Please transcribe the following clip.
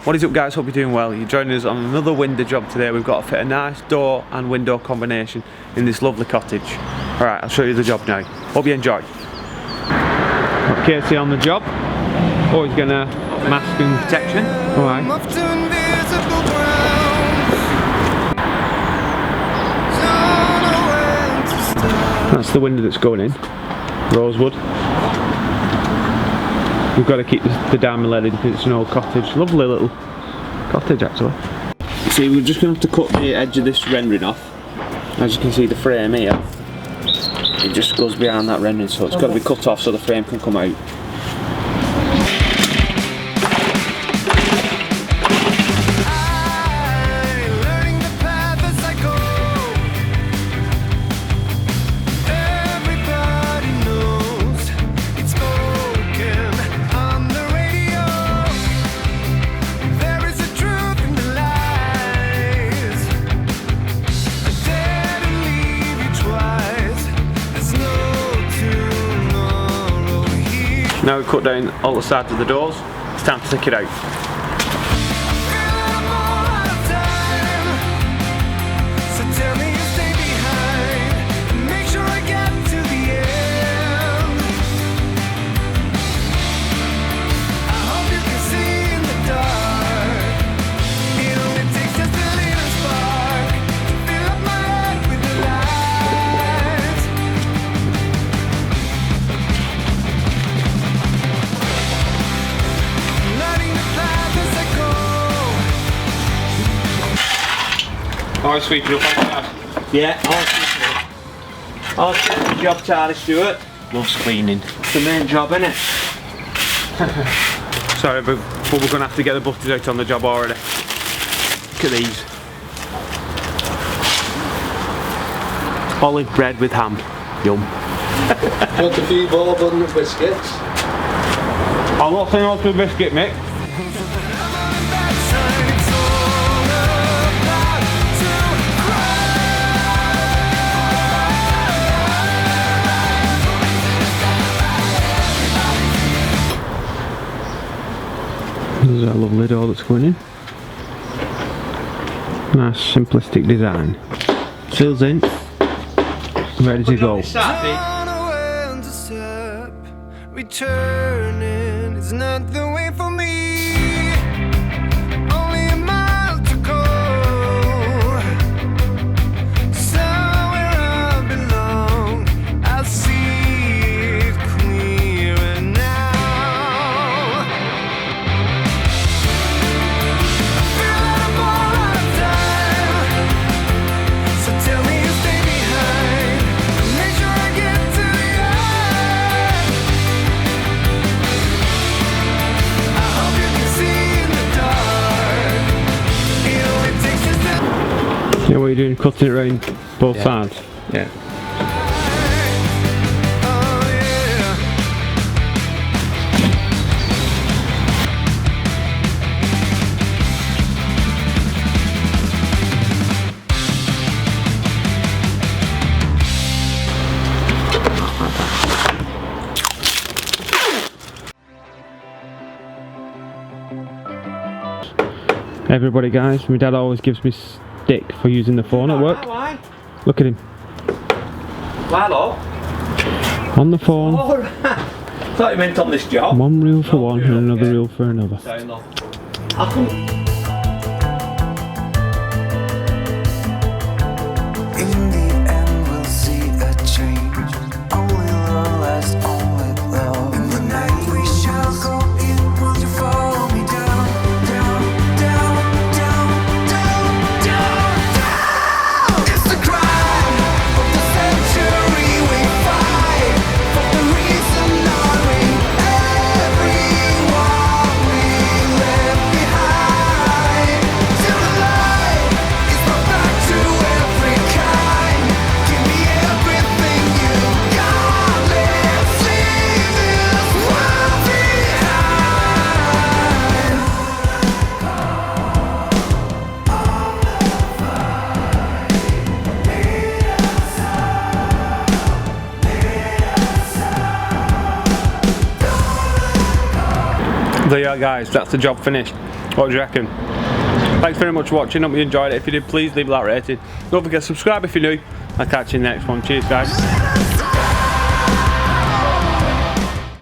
What is up guys, hope you're doing well. You're joining us on another window job today. We've got to fit a nice door and window combination in this lovely cottage. Alright, I'll show you the job now. Hope you enjoy. Got Casey on the job. Always gonna mask and protection. Alright. That's the window that's going in. Rosewood. We've got to keep the diamond leaded because it's an old cottage. Lovely little cottage actually. See, we're just going to have to cut the edge of this rendering off. As you can see, the frame here, it just goes behind that rendering, so it's got to be cut off so the frame can come out. Now we've cut down all the sides of the doors, it's time to take it out. Always sweep it up on that. Yeah, always sweep it up. Job, Charlie Stewart. Loves cleaning. It's the main job, isn't it? Sorry, but we're going to have to get the butters out on the job already. Look at these. Olive bread with ham. Yum. Want a few more bun with biscuits? I'm not saying I'll do a biscuit, Mick. There's a lovely door that's going in. Nice simplistic design. Seals in, ready to go. Returning is not the way for me. Only a mile to go. Somewhere I belong. I see it clearer now. Yeah, what are you doing? Cutting it around both sides? Yeah. Everybody guys, my dad always gives me stick for using the phone at work. Why? Look at him. Hello? On the phone. Oh, right. Thought you meant on this job. One reel for one and another reel for another. How come? There you are guys, that's the job finished. What do you reckon? Thanks very much for watching. Hope you enjoyed it. If you did, please leave that rating. Don't forget to subscribe if you're new. I'll catch you in the next one. Cheers, guys.